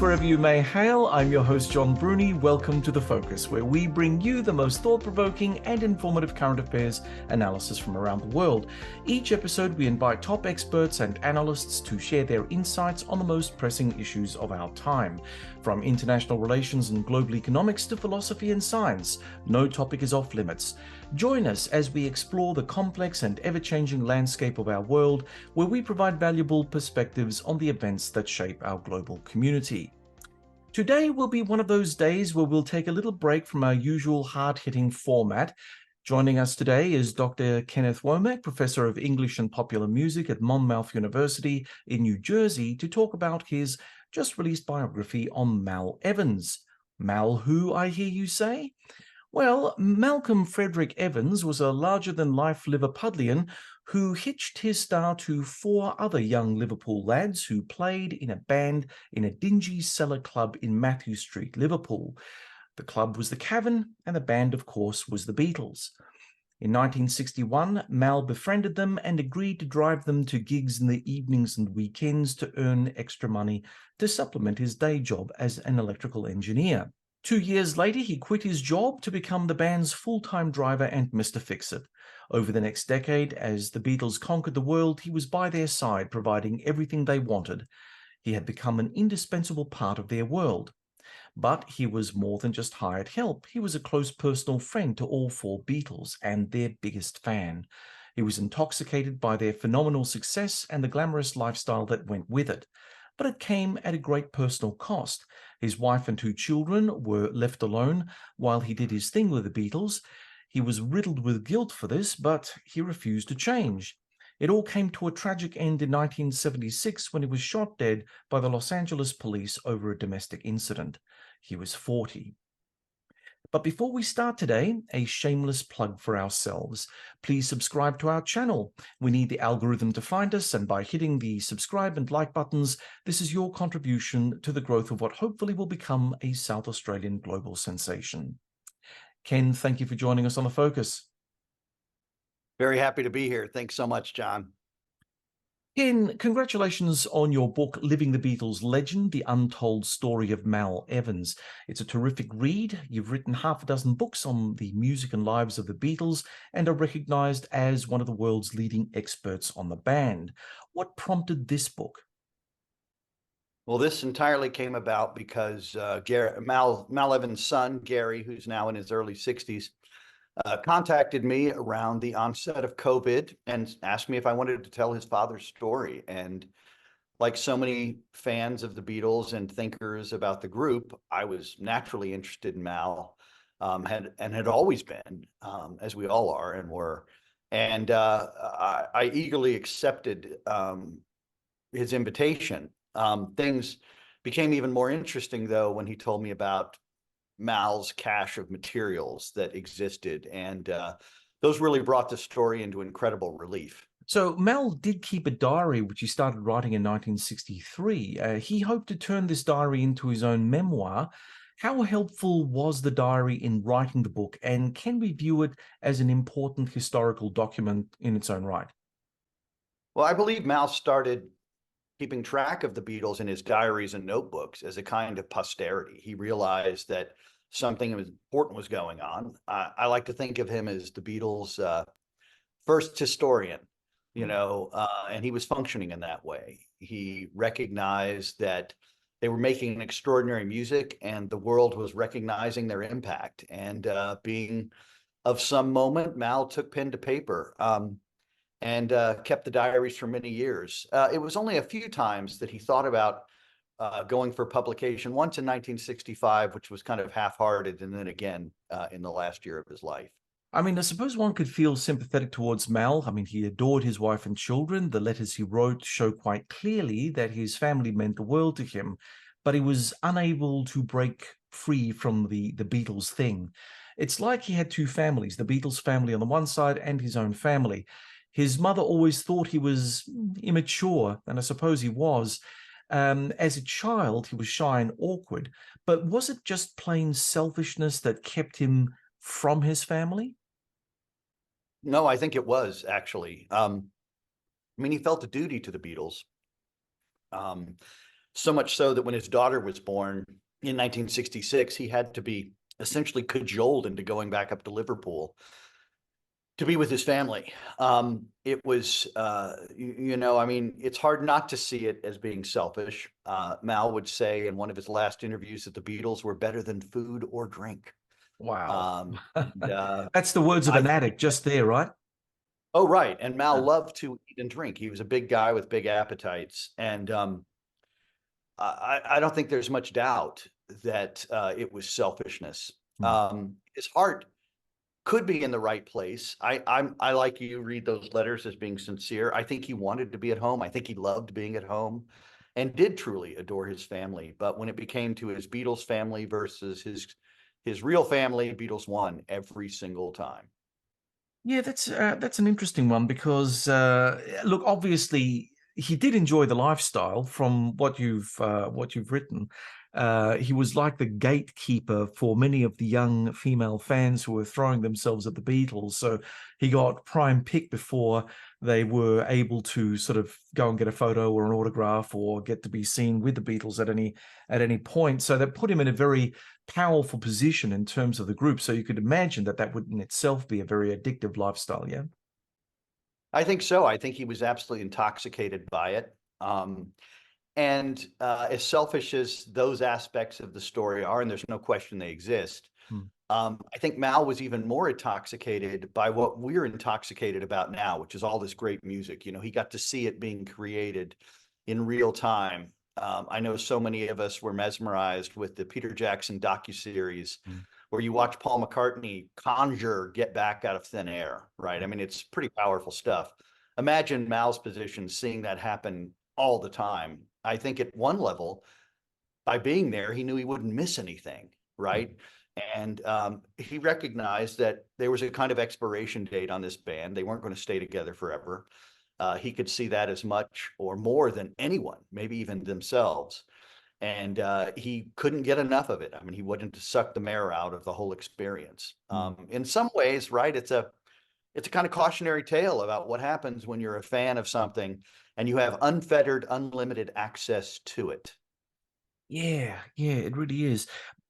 Wherever you may hail, I'm your host, John Bruni. Welcome to The Focus, where we bring you the most thought-provoking and informative current affairs analysis from around the world. Each episode, we invite top experts and analysts to share their insights on the most pressing issues of our time. From international relations and global economics to philosophy and science, no topic is off limits. Join us as we explore the complex and ever-changing landscape of our world, where we provide valuable perspectives on the events that shape our global community. Today will be one of those days where we'll take a little break from our usual hard-hitting format. Joining us today is Dr. Kenneth Womack, Professor of English and Popular Music at Monmouth University in New Jersey, to talk about his just-released biography on Mal Evans. Mal who, I hear you say? Well, Malcolm Frederick Evans was a larger-than-life Liverpudlian who hitched his star to four other young Liverpool lads who played in a band in a dingy cellar club in Matthew Street, Liverpool. The club was the Cavern, and the band, of course, was the Beatles. In 1961, Mal befriended them and agreed to drive them to gigs in the evenings and weekends to earn extra money to supplement his day job as an electrical engineer. 2 years later, he quit his job to become the band's full-time driver and Mr Fixit. Over the next decade, as the Beatles conquered the world, he was by their side, providing everything they wanted. He had become an indispensable part of their world. But he was more than just hired help. He was a close personal friend to all four Beatles and their biggest fan. He was intoxicated by their phenomenal success and the glamorous lifestyle that went with it. But it came at a great personal cost. His wife and two children were left alone while he did his thing with the Beatles. He was riddled with guilt for this, but he refused to change. It all came to a tragic end in 1976 when he was shot dead by the Los Angeles police over a domestic incident. He was 40. But before we start today, a shameless plug for ourselves. Please subscribe to our channel. We need the algorithm to find us, and by hitting the subscribe and like buttons, this is your contribution to the growth of what hopefully will become a South Australian global sensation. Ken, thank you for joining us on The Focus. Very happy to be here. Thanks so much, John. Ken, congratulations on your book, Living the Beatles Legend, The Untold Story of Mal Evans. It's a terrific read. You've written half a dozen books on the music and lives of the Beatles and are recognized as one of the world's leading experts on the band. What prompted this book? Well, this entirely came about because Mal Evans' son, Gary, who's now in his early 60s, contacted me around the onset of COVID and asked me if I wanted to tell his father's story. And like so many fans of the Beatles and thinkers about the group, I was naturally interested in Mal, had always been, as we all are and were. And I eagerly accepted his invitation. Things became even more interesting, though, when he told me about Mal's cache of materials that existed, and those really brought the story into incredible relief. So Mal did keep a diary, which he started writing in 1963. He hoped to turn this diary into his own memoir. How helpful was the diary in writing the book, and can we view it as an important historical document in its own right? Well, I believe Mal started keeping track of the Beatles in his diaries and notebooks as a kind of posterity. He realized that something important was going on. I like to think of him as the Beatles' first historian, and he was functioning in that way. He recognized that they were making extraordinary music and the world was recognizing their impact. And being of some moment, Mal took pen to paper and kept the diaries for many years. It was only a few times that he thought about going for publication, once in 1965, which was kind of half-hearted, and then again in the last year of his life. I mean, I suppose one could feel sympathetic towards Mal. I mean, he adored his wife and children. The letters he wrote show quite clearly that his family meant the world to him, but he was unable to break free from the Beatles thing. It's like he had two families, the Beatles family on the one side and his own family. His mother always thought he was immature, and I suppose he was. As a child, he was shy and awkward, but was it just plain selfishness that kept him from his family? No, I think it was actually. I mean, he felt a duty to the Beatles. Um, so much so that when his daughter was born in 1966, he had to be essentially cajoled into going back up to Liverpool to be with his family. It was, I mean, it's hard not to see it as being selfish. Mal would say in one of his last interviews that the Beatles were better than food or drink. Wow. And That's the words of I an think, addict just there, right? oh, right. And Mal Uh, loved to eat and drink. He was a big guy with big appetites. And I don't think there's much doubt that it was selfishness. hmm. His heart could be in the right place. I like you read those letters as being sincere. I think he wanted to be at home. I think he loved being at home and did truly adore his family. But when it became to his Beatles family versus his real family, Beatles won every single time. Yeah, that's an interesting one because look, obviously he did enjoy the lifestyle from what you've written. He was like the gatekeeper for many of the young female fans who were throwing themselves at the Beatles. So he got prime pick before they were able to sort of go and get a photo or an autograph or get to be seen with the Beatles at any point. So that put him in a very powerful position in terms of the group. So you could imagine that that would in itself be a very addictive lifestyle. Yeah. I think so. I think he was absolutely intoxicated by it. And as selfish as those aspects of the story are, and there's no question they exist, Hmm. I think Mal was even more intoxicated by what we're intoxicated about now, which is all this great music. You know, he got to see it being created in real time. I know so many of us were mesmerized with the Peter Jackson docuseries Hmm. where you watch Paul McCartney conjure Get Back out of thin air, right? I mean, it's pretty powerful stuff. Imagine Mal's position seeing that happen all the time. I think at one level, by being there, he knew he wouldn't miss anything, right? And he recognized that there was a kind of expiration date on this band. They weren't going to stay together forever. He could see that as much or more than anyone, maybe even themselves. And he couldn't get enough of it. I mean, he wanted to suck the marrow out of the whole experience. Hmm. In some ways, right? It's a kind of cautionary tale about what happens when you're a fan of something and you have unfettered, unlimited access to it. Yeah, yeah, it really is.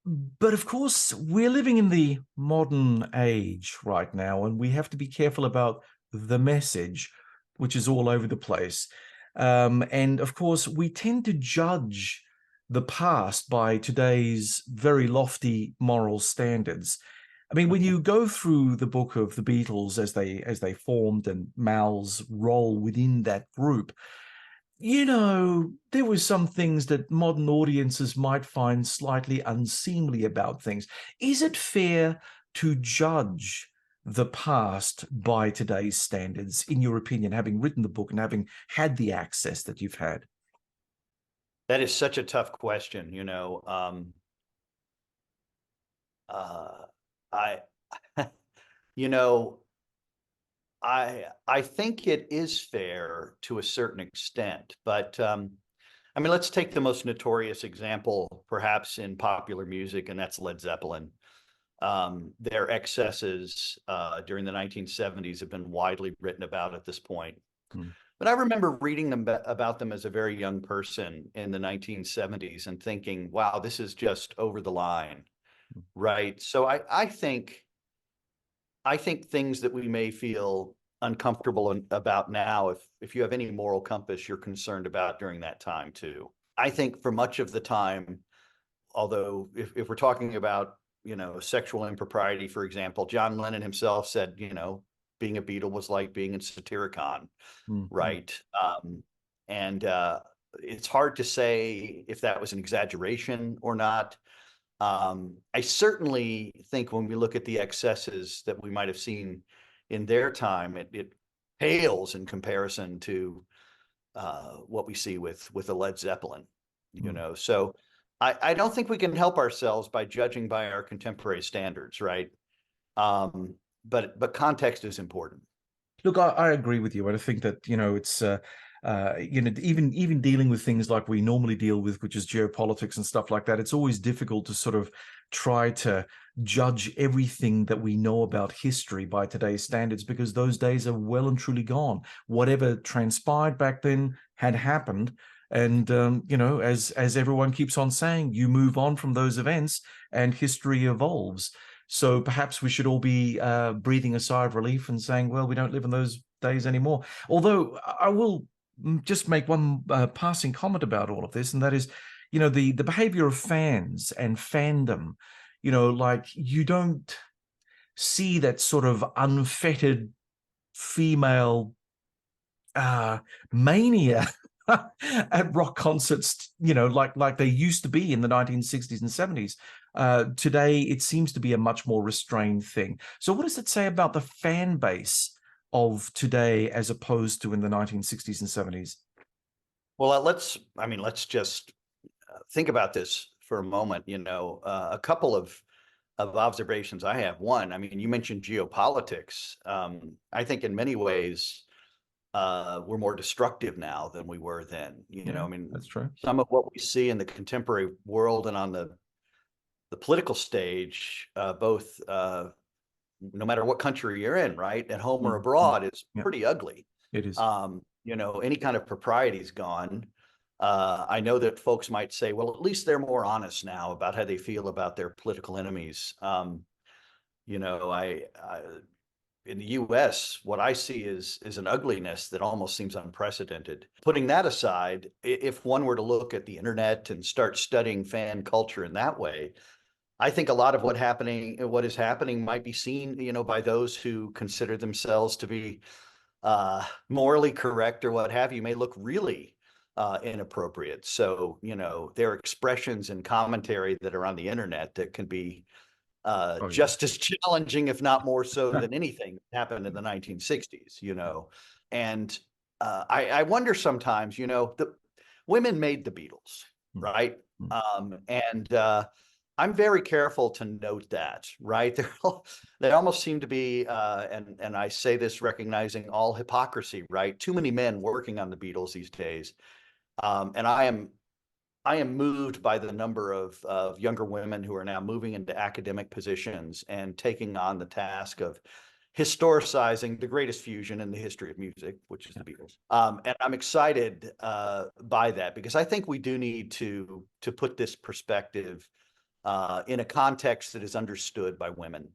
But of course, we're living in the modern age right now, and we have to be careful about the message, which is all over the place. And of course, we tend to judge the past by today's very lofty moral standards. I mean, when you go through the book of the Beatles as they formed and Mal's role within that group, there were some things that modern audiences might find slightly unseemly about things. Is it fair to judge the past by today's standards, in your opinion, having written the book and having had the access that you've had? That is such a tough question, you know. Uh, I, you know, I think it is fair to a certain extent, but I mean, let's take the most notorious example, perhaps in popular music, and that's Led Zeppelin. Their excesses during the 1970s have been widely written about at this point. Hmm. But I remember reading about them as a very young person in the 1970s and thinking, wow, this is just over the line, right? So I think things that we may feel uncomfortable about now, if you have any moral compass, you're concerned about during that time too. I think for much of the time, although if we're talking about, sexual impropriety, for example, John Lennon himself said, being a Beatle was like being in Satyricon, Mhm. right? And it's hard to say if that was an exaggeration or not. I certainly think when we look at the excesses that we might have seen in their time, it pales in comparison to what we see with a Led Zeppelin, you Mm. know. So I don't think we can help ourselves by judging by our contemporary standards, right? But context is important. Look, I agree with you. And I think that, it's, even dealing with things like we normally deal with, which is geopolitics and stuff like that, it's always difficult to sort of try to judge everything that we know about history by today's standards, because those days are well and truly gone. Whatever transpired back then had happened. And, as everyone keeps on saying, you move on from those events and history evolves. So perhaps we should all be breathing a sigh of relief and saying, well, we don't live in those days anymore. Although I will just make one passing comment about all of this, and that is, the behavior of fans and fandom, like you don't see that sort of unfettered female mania at rock concerts, like they used to be in the 1960s and 70s. Today, it seems to be a much more restrained thing. So what does it say about the fan base of today as opposed to in the 1960s and 70s? Well, let's just think about this for a moment. A couple of observations I have. One, I mean, you mentioned geopolitics. I think in many ways, we're more destructive now than we were then. Yeah, I mean, that's true. some of what we see in the contemporary world and on the political stage, both no matter what country you're in, right, at home or Mm, mm. abroad, is Yeah, pretty ugly. it is. Any kind of propriety's gone. I know that folks might say, well, at least they're more honest now about how they feel about their political enemies. I in the US, what I see is an ugliness that almost seems unprecedented. Putting that aside, if one were to look at the internet and start studying fan culture in that way, I think a lot of what is happening might be seen, by those who consider themselves to be morally correct or what have you, may look really inappropriate. So, there are expressions and commentary that are on the internet that can be Oh, yeah. just as challenging, if not more so than anything that happened in the 1960s, And I wonder sometimes, the women made the Beatles, Mm, right? mm. And I'm very careful to note that, right? They almost seem to be, and I say this recognizing all hypocrisy, right? Too many men working on the Beatles these days, and I am moved by the number of younger women who are now moving into academic positions and taking on the task of historicizing the greatest fusion in the history of music, which is Yeah. the Beatles. And I'm excited by that because I think we do need to put this perspective in a context that is understood by women.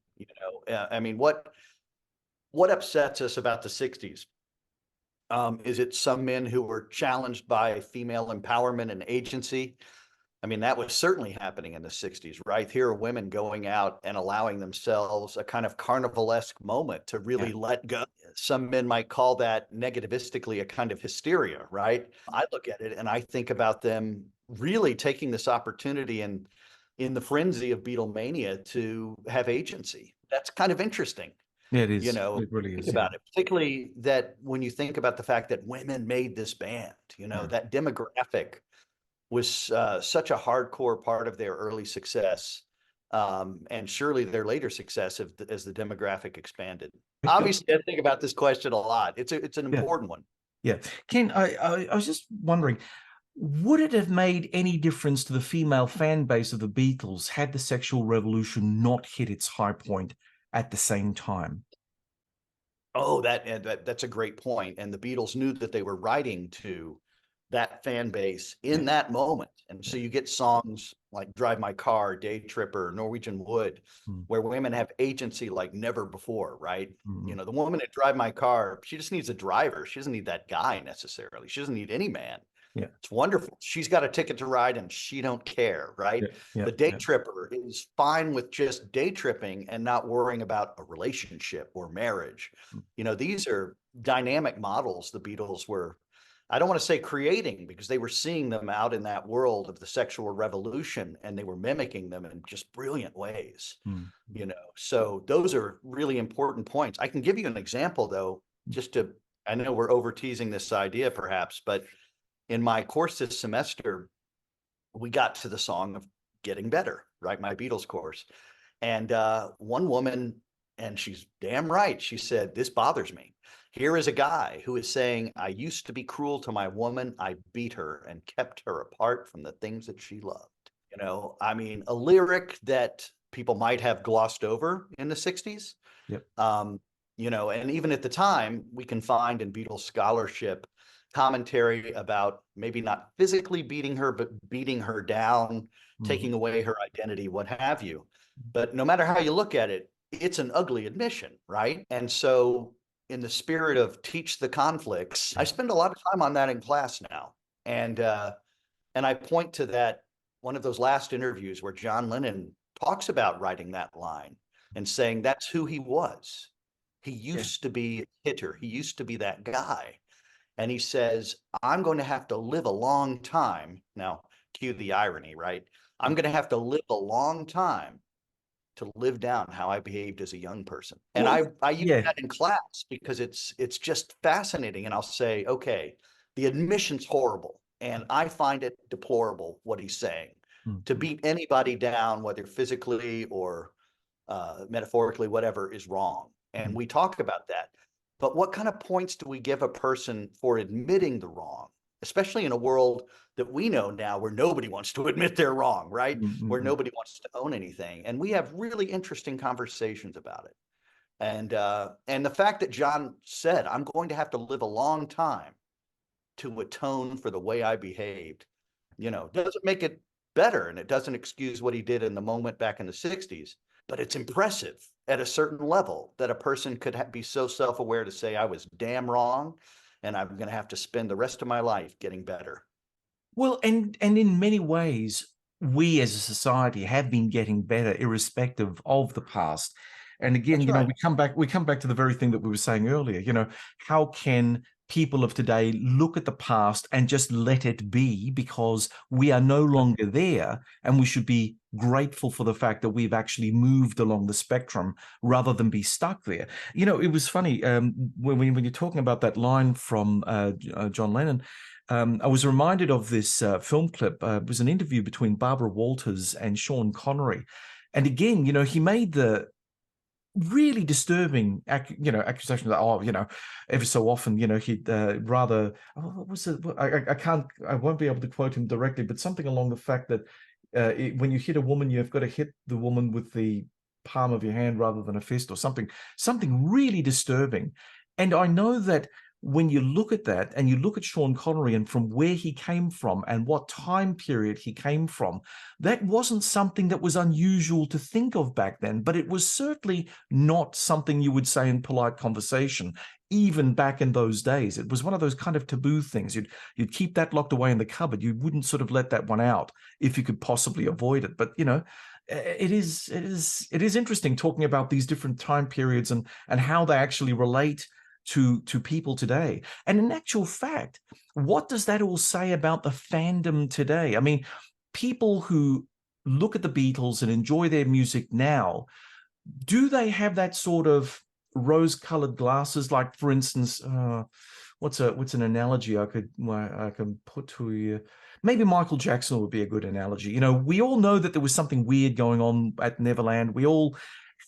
I mean, what upsets us about the '60s? Is it some men who were challenged by female empowerment and agency? I mean, that was certainly happening in the '60s, right? Here are women going out and allowing themselves a kind of carnivalesque moment to Yeah. really let go. Some men might call that negativistically a kind of hysteria, right? I look at it and I think about them really taking this opportunity and in the frenzy of Beatlemania to have agency. That's kind of interesting. Yeah, it is. It really Think is. Yeah. about it, particularly that when you think about the fact that women made this band, Yeah. that demographic was such a hardcore part of their early success, and surely their later success as the demographic expanded. Obviously, I think about this question a lot. It's an Yeah. important one. Yeah. Ken, I was just wondering, would it have made any difference to the female fan base of the Beatles had the sexual revolution not hit its high point at the same time? Oh, that's a great point. And the Beatles knew that they were writing to that fan base Yeah. in that moment. And so Yeah. you get songs like Drive My Car, Day Tripper, Norwegian Wood, Mm, where women have agency like never before, right? mm, The woman that Drive My Car, she just needs a driver. She doesn't need that guy necessarily. She doesn't need any man. yeah. It's wonderful. She's got a ticket to ride and she don't care, right? Yeah. Yeah. The day Yeah. tripper is fine with just day tripping and not worrying about a relationship or marriage. Mm, These are dynamic models the Beatles were I don't want to say creating, because they were seeing them out in that world of the sexual revolution and they were mimicking them in just brilliant ways, Mm. So those are really important points. I can give you an example though, I know we're over teasing this idea perhaps, but in my course this semester, we got to the song of Getting Better, right? My Beatles course. And one woman, and she's damn right, she said, this bothers me. Here is a guy who is saying, I used to be cruel to my woman. I beat her and kept her apart from the things that she loved. I mean, a lyric that people might have glossed over in the 60s. Yep. And even at the time, we can find in Beatles scholarship commentary about maybe not physically beating her, but beating her down, taking away her identity, what have you. But no matter how you look at it, it's an ugly admission, right? And so in the spirit of teach the conflicts, I spend a lot of time on that in class now. And I point to that, one of those last interviews where John Lennon talks about writing that line and saying that's who he was. He used to be a hitter. He used to be that guy. And he says, I'm going to have to live a long time. Now, cue the irony, right? I'm going to have to live a long time to live down how I behaved as a young person. And I use that in class because it's just fascinating. And I'll say, okay, the admission's horrible. And I find it deplorable what he's saying. To beat anybody down, whether physically or metaphorically, whatever, is wrong. And we talk about that. But what kind of points do we give a person for admitting the wrong, especially in a world that we know now where nobody wants to admit they're wrong, right? Where nobody wants to own anything. And we have really interesting conversations about it. And the fact that John said, I'm going to have to live a long time to atone for the way I behaved, doesn't make it better. And it doesn't excuse what he did in the moment back in the 60s. But it's impressive at a certain level that a person could be so self-aware to say, I was damn wrong, and I'm going to have to spend the rest of my life getting better. Well, and in many ways, we as a society have been getting better, irrespective of the past. And again, That's right. we come back to the very thing that we were saying earlier. How can people of today look at the past and just let it be, because we are no longer there, and we should be grateful for the fact that we've actually moved along the spectrum rather than be stuck there. It was funny when you're talking about that line from John Lennon. I was reminded of this film clip. It was an interview between Barbara Walters and Sean Connery. And again, he made the really disturbing, accusation that, every so often, he'd rather, what was it? I won't be able to quote him directly, but something along the fact that when you hit a woman, you've got to hit the woman with the palm of your hand rather than a fist, or something really disturbing. And I know that when you look at that and you look at Sean Connery and from where he came from and what time period he came from, that wasn't something that was unusual to think of back then, but it was certainly not something you would say in polite conversation. Even back in those days, it was one of those kind of taboo things. You'd keep that locked away in the cupboard. You wouldn't sort of let that one out if you could possibly avoid it. But it is interesting talking about these different time periods and how they actually relate to people today. And in actual fact, what does that all say about the fandom today? I mean, people who look at the Beatles and enjoy their music now, do they have that sort of rose-colored glasses? Like, for instance, what's an analogy I can put to you? Maybe Michael Jackson would be a good analogy. We all know that there was something weird going on at Neverland. We all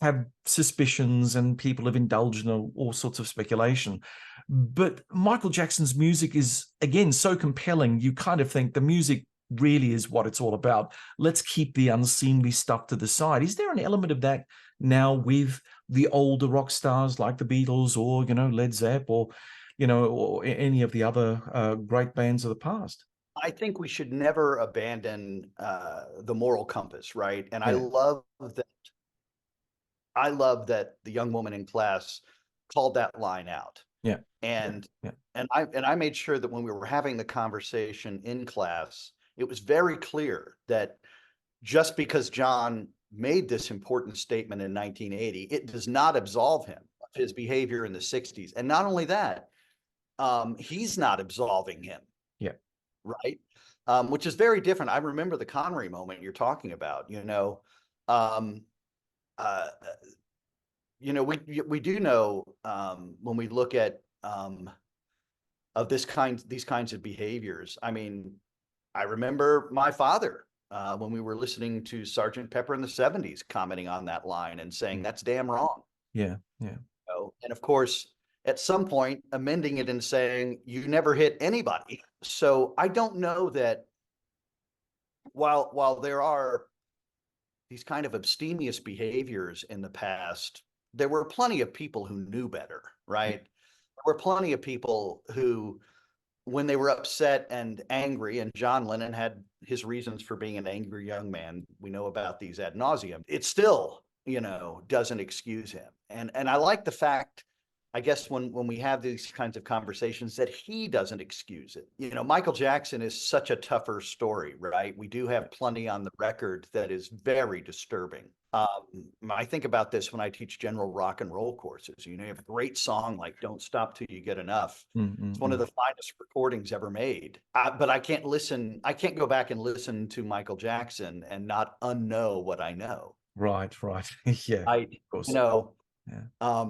have suspicions and people have indulged in all sorts of speculation. But Michael Jackson's music is, again, so compelling. You kind of think the music really is what it's all about. Let's keep the unseemly stuff to the side. Is there an element of that now with the older rock stars like the Beatles or, Led Zepp or, or any of the other great bands of the past? I think we should never abandon the moral compass, right? And Yeah. I love that the young woman in class called that line out. Yeah. And Yeah. I made sure that when we were having the conversation in class, it was very clear that just because John made this important statement in 1980, it does not absolve him of his behavior in the 60s. And not only that, he's not absolving him. Yeah. Right. Which is very different. I remember the Connery moment you're talking about, um, uh, we do know, when we look at, of these kinds of behaviors. I mean, I remember my father, when we were listening to Sergeant Pepper in the 70s, commenting on that line and saying, that's damn wrong. Yeah. Yeah. And of course, at some point, amending it and saying, you never hit anybody. So I don't know that while there are these kind of abstemious behaviors in the past, there were plenty of people who knew better, right? There were plenty of people who, when they were upset and angry, and John Lennon had his reasons for being an angry young man. We know about these ad nauseum. It still, doesn't excuse him. And I like the fact, I guess, when we have these kinds of conversations, that he doesn't excuse it. Michael Jackson is such a tougher story, right? We do have plenty on the record that is very disturbing. I think about this when I teach general rock and roll courses. You have a great song like "Don't Stop Till You Get Enough." It's one of the finest recordings ever made. But I can't go back and listen to Michael Jackson and not unknow what I know. Right. Yeah. Of course. Yeah.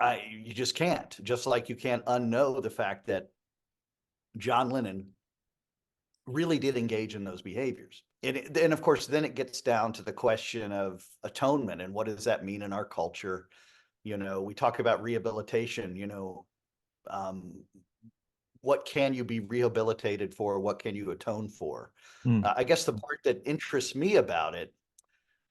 You just can't. Just like you can't unknow the fact that John Lennon really did engage in those behaviors. And of course, then it gets down to the question of atonement and what does that mean in our culture? We talk about rehabilitation, what can you be rehabilitated for? What can you atone for? I guess the part that interests me about it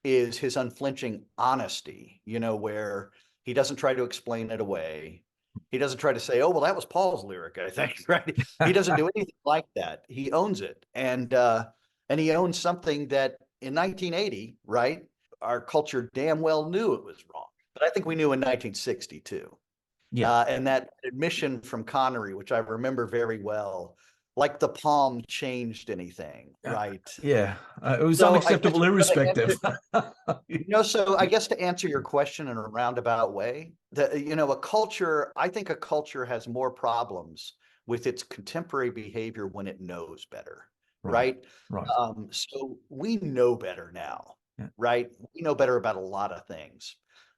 is his unflinching honesty, where he doesn't try to explain it away. He doesn't try to say, oh, well, that was Paul's lyric, I think, right? He doesn't do anything like that. He owns it. And he owns something that in 1980, right, our culture damn well knew it was wrong. But I think we knew in 1960 too. Yeah. And that admission from Connery, which I remember very well, like the palm changed anything, right? Yeah. It was So unacceptable, irrespective. So I guess to answer your question in a roundabout way, I think a culture has more problems with its contemporary behavior when it knows better, right? Right. So we know better now, Yeah. right? We know better about a lot of things.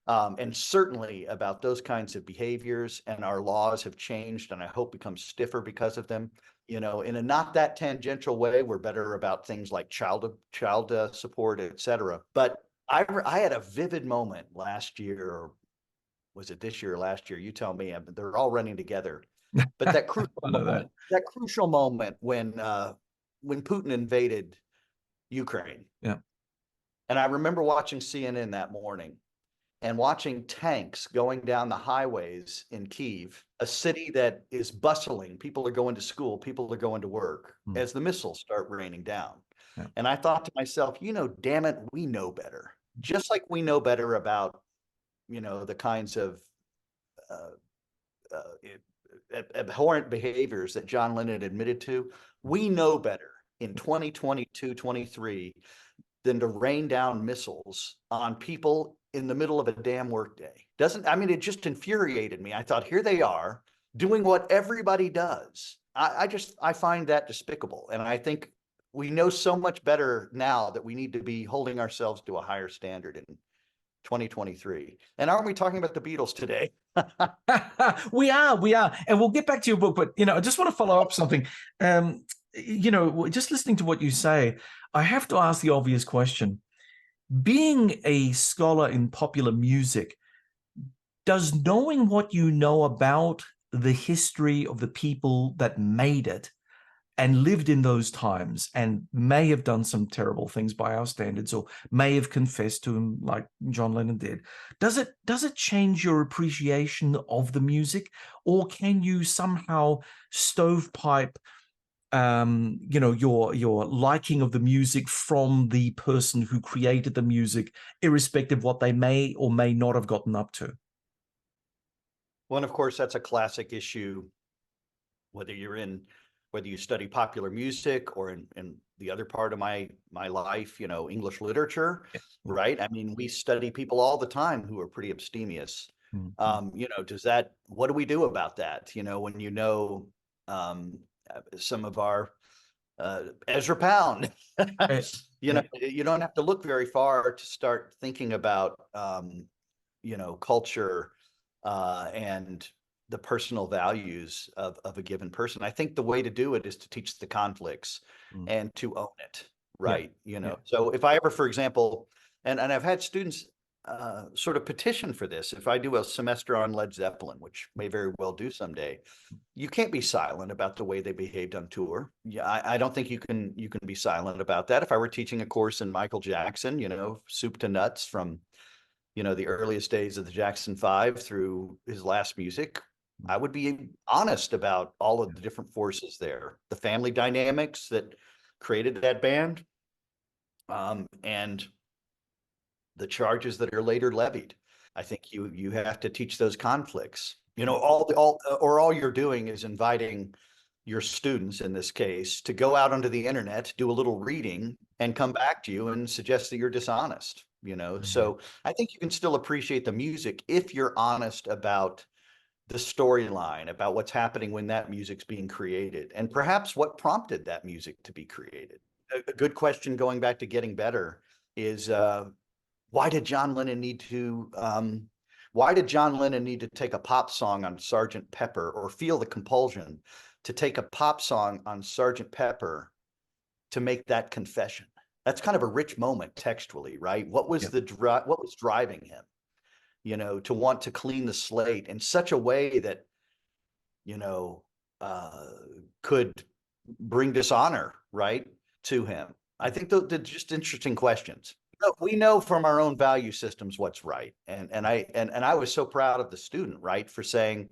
And certainly about those kinds of behaviors, and our laws have changed and I hope become stiffer because of them. In a not that tangential way, we're better about things like child support, et cetera. But I had a vivid moment last year, or was it this year or last year? You tell me. They're all running together. But that crucial moment when Putin invaded Ukraine. Yeah. And I remember watching CNN that morning and watching tanks going down the highways in Kyiv, a city that is bustling. People are going to school, people are going to work, as the missiles start raining down. Yeah. And I thought to myself, damn it, we know better. Just like we know better about, the kinds of abhorrent behaviors that John Lennon admitted to, we know better in 2022, 23 than to rain down missiles on people in the middle of a damn workday. It just infuriated me. I thought, here they are doing what everybody does. I find that despicable. And I think we know so much better now that we need to be holding ourselves to a higher standard in 2023. And aren't we talking about the Beatles today? We are. And we'll get back to your book, but, I just want to follow up something. Just listening to what you say, I have to ask the obvious question. Being a scholar in popular music, does knowing what you know about the history of the people that made it and lived in those times and may have done some terrible things by our standards, or may have confessed to them like John Lennon did, does it change your appreciation of the music, or can you somehow stovepipe your liking of the music from the person who created the music, irrespective of what they may or may not have gotten up to? Well, and of course, that's a classic issue, whether you study popular music or in the other part of my life, English literature, right? I mean, we study people all the time who are pretty abstemious. You know, what do we do about that? You know, when you know, some of our Ezra Pound, Yeah, you know, yeah, you don't have to look very far to start thinking about, you know, culture, and the personal values of a given person. I think the way to do it is to teach the conflicts mm, and to own it, yeah, right? You yeah, know, so if I ever, for example, and I've had students sort of petition for this. If I do a semester on Led Zeppelin, which may very well do someday, you can't be silent about the way they behaved on tour. Yeah, I don't think you can be silent about that. If I were teaching a course in Michael Jackson, you know, soup to nuts from, you know, the earliest days of the Jackson Five through his last music, mm, I would be honest about all of yeah, the different forces there, the family dynamics that created that band, and the charges that are later levied. I think you have to teach those conflicts. You know, yeah. all you're doing is inviting your students in this case to go out onto the internet, do a little reading, and come back to you and suggest that you're dishonest. You know, Yeah. so I think you can still appreciate the music if you're honest about the storyline, about what's happening when that music's being created, and perhaps what prompted that music to be created. A good question going back to getting better is why did John Lennon need to take a pop song on Sergeant Pepper, or feel the compulsion to take a pop song on Sergeant Pepper to make that confession? That's kind of a rich moment textually, right? Yeah. What was driving him, you know, to want to clean the slate in such a way that, you know, uh, could bring dishonor, right, to him? I think they're just interesting questions. We know from our own value systems what's right, and I was so proud of the student, right, for saying,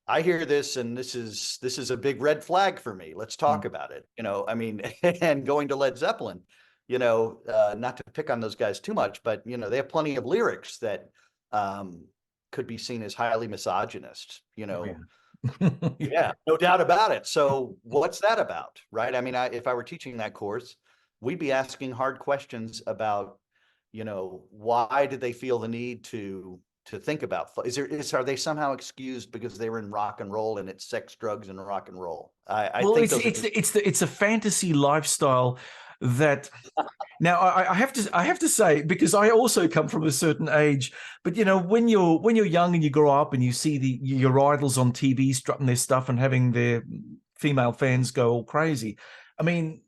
I hear this, and this is a big red flag for me. Let's Mm. talk about it. You know, I mean, and going to Led Zeppelin, you know, not to pick on those guys too much, but you know, they have plenty of lyrics that um, could be seen as highly misogynist. You Oh, know, yeah. yeah, no doubt about it. So what's that about, right? I mean, if I were teaching that course, we'd be asking hard questions about, you know, why did they feel the need to think about, are they somehow excused because they were in rock and roll and it's sex, drugs, and rock and roll? I Well, think it's those are it's just, it's a fantasy lifestyle that now I have to say, because I also come from a certain age, but you know, when you're young and you grow up and you see your idols on TV strutting their stuff and having their female fans go all crazy, I mean,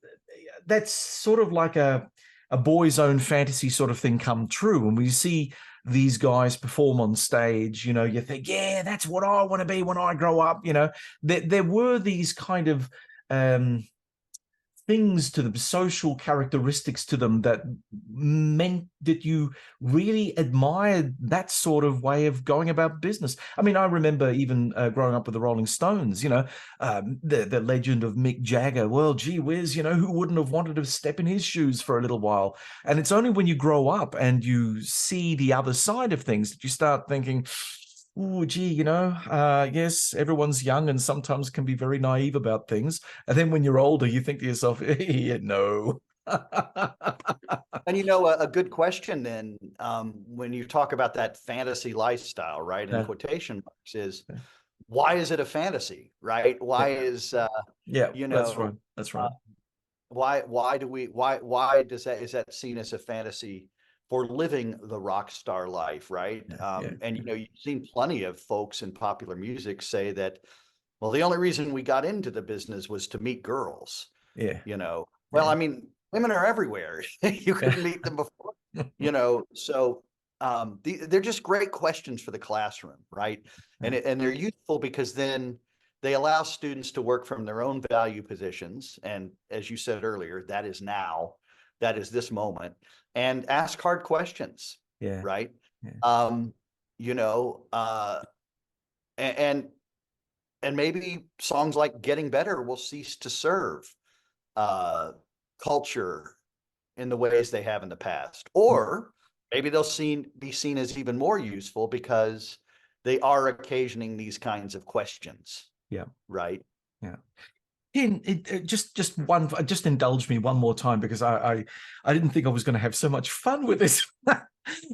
that's sort of like a boy's own fantasy sort of thing come true. And we see these guys perform on stage, you know, you think, yeah, that's what I want to be when I grow up. You know, there were these kind of um, things to them, social characteristics to them that meant that you really admired that sort of way of going about business. I mean, I remember even growing up with the Rolling Stones, you know, the legend of Mick Jagger. Well, gee whiz, you know, who wouldn't have wanted to step in his shoes for a little while? And it's only when you grow up and you see the other side of things that you start thinking, oh, gee, you know, yes, everyone's young and sometimes can be very naive about things. And then when you're older, you think to yourself, yeah, no. and you know, a good question then, when you talk about that fantasy lifestyle, right, in Yeah, quotation marks, is yeah, why is it a fantasy, right? yeah, Why is, yeah, you that's know, right. That's uh, right. why is that seen as a fantasy for living the rock star life, right? Yeah, yeah, And you know, you've seen plenty of folks in popular music say that, well, the only reason we got into the business was to meet girls, yeah, you know. Well, yeah, I mean, women are everywhere. You yeah. couldn't meet them before, you know. So they're just great questions for the classroom, right? Yeah, And they're useful because then they allow students to work from their own value positions. And as you said earlier, that is now, that is this moment, and ask hard questions, yeah, right? yeah. Um, you know, and and maybe songs like Getting Better will cease to serve uh, culture in the ways they have in the past. Mm, Or maybe they'll be seen as even more useful because they are occasioning these kinds of questions, yeah, right? yeah. Just indulge me one more time because I didn't think I was going to have so much fun with this.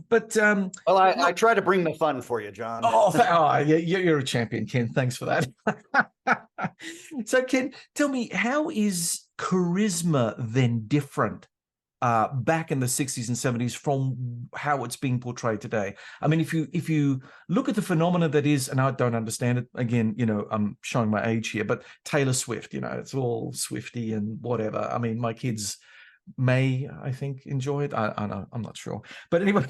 But Well, I look, try to bring the fun for you, John. you're a champion, Ken. Thanks for that. So, Ken, tell me, how is charisma then different back in the 60s and 70s from how it's being portrayed today? I mean, if you look at the phenomena that is, and I don't understand it, again, I'm showing my age here, but Taylor Swift, it's all Swifty and whatever. I mean, my kids may, I think, enjoy it. I'm not sure, but anyway,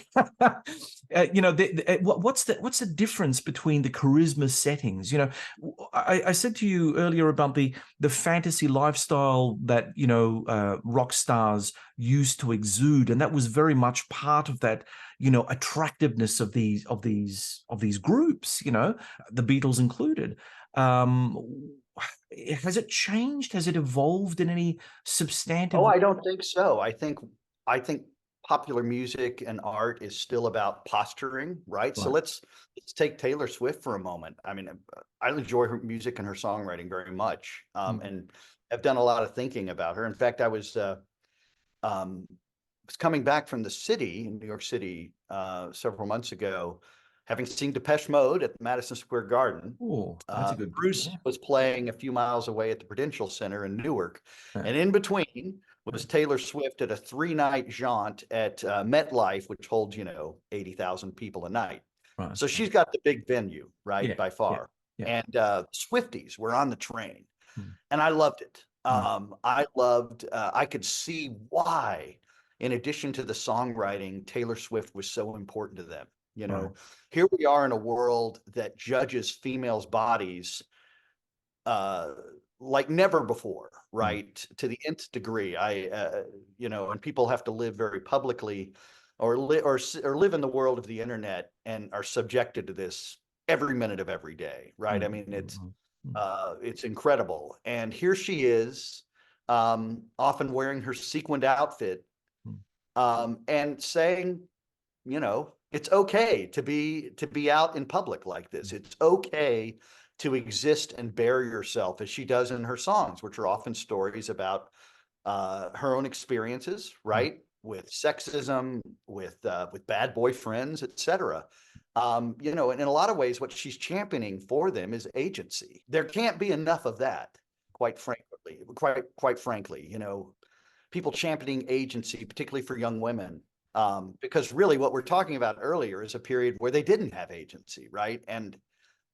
what's the difference between the charisma settings? I said to you earlier about the fantasy lifestyle that rock stars used to exude, and that was very much part of that attractiveness of these groups, the Beatles included. Has it changed? Has it evolved in any substantive Oh, way? I don't think so. I think popular music and art is still about posturing, right? So Right. let's take Taylor Swift for a moment. I mean, I enjoy her music and her songwriting very much, Mm. and I've done a lot of thinking about her. In fact, um, was coming back from the city in New York City several months ago, having seen Depeche Mode at Madison Square Garden. Oh, that's a good. Bruce Yeah. was playing a few miles away at the Prudential Center in Newark, Yeah. and in between was Taylor Swift at a 3-night jaunt at MetLife, which holds 80,000 people a night. Right. So she's got the big venue, right, Yeah. by Yeah. far. Yeah. And Swifties were on the train, Mm. and I loved it. Mm. I could see why, in addition to the songwriting, Taylor Swift was so important to them. Right. Here we are in a world that judges females' bodies uh, like never before, Mm. right? To the nth degree. And people have to live very publicly, or live in the world of the internet and are subjected to this every minute of every day, right? I Mm. mean, Mm. Mm. it's incredible. And here she is, often wearing her sequined outfit, Mm. and saying, it's okay to be out in public like this. Mm. It's okay to exist and bury yourself, as she does in her songs, which are often stories about her own experiences, Mm. right? With sexism, with bad boyfriends, etc. And in a lot of ways, what she's championing for them is agency. There can't be enough of that, quite frankly. Quite frankly, people championing agency, particularly for young women, because really what we're talking about earlier is a period where they didn't have agency, right? And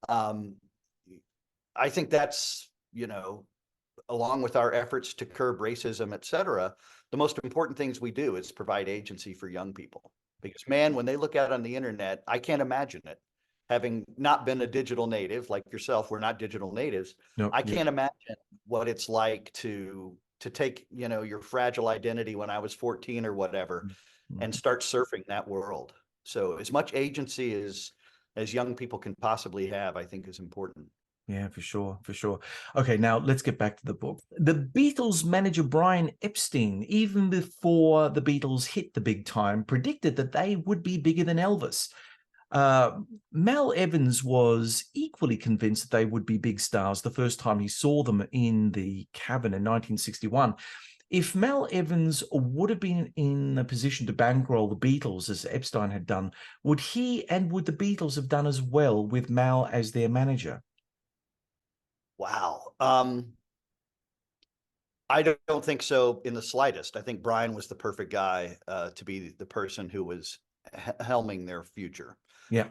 um, I think that's, along with our efforts to curb racism, et cetera, the most important things we do is provide agency for young people. Because, man, when they look out on the internet, I can't imagine it. Having not been a digital native like yourself, we're not digital natives. No. I Yeah. can't imagine what it's like to take, your fragile identity when I was 14 or whatever, Mm. and Mm. start surfing that world. So as much agency as young people can possibly have, I think is important. Yeah, for sure, for sure. Okay, now let's get back to the book. The Beatles manager Brian Epstein, even before the Beatles hit the big time, predicted that they would be bigger than Elvis. Uh, Mal Evans was equally convinced that they would be big stars the first time he saw them in the cabin in 1961. If Mal Evans would have been in a position to bankroll the Beatles as Epstein had done, would he and would the Beatles have done as well with Mal as their manager? Wow. I don't think so in the slightest. I think Brian was the perfect guy to be the person who was helming their future. Yeah.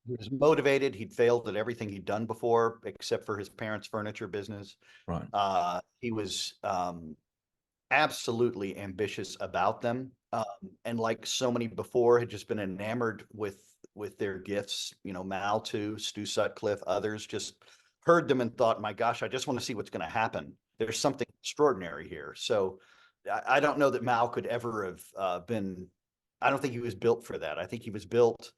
He was motivated. He'd failed at everything he'd done before, except for his parents' furniture business. Right. He was absolutely ambitious about them, and like so many before, had just been enamored with their gifts. Mal too, Stu Sutcliffe, others just heard them and thought, "My gosh, I just want to see what's going to happen. There's something extraordinary here." So I don't know that Mal could ever have been. I don't think he was built for that. I think he was built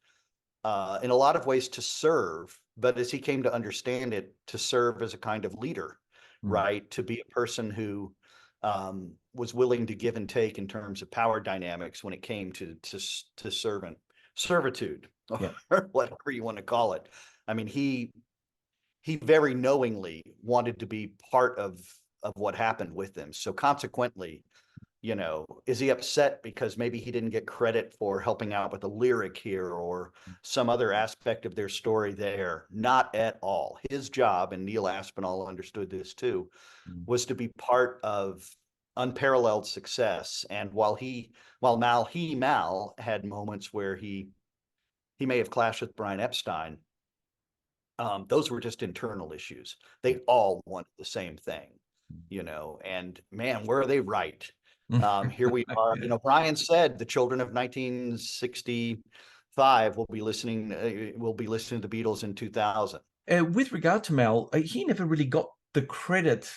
in a lot of ways to serve, but as he came to understand it, to serve as a kind of leader, Mm. right? To be a person who was willing to give and take in terms of power dynamics when it came to servitude, Yeah. or whatever you want to call it. I mean, he very knowingly wanted to be part of what happened with them. So consequently, is he upset because maybe he didn't get credit for helping out with a lyric here or some other aspect of their story there? Not at all. His job, and Neil Aspinall understood this too, was to be part of unparalleled success. And while Mal had moments where he may have clashed with Brian Epstein, those were just internal issues. They all wanted the same thing, and man, were they right. Here we are. Brian said the children of 1965 will be listening to the Beatles in 2000. With regard to Mal, he never really got the credit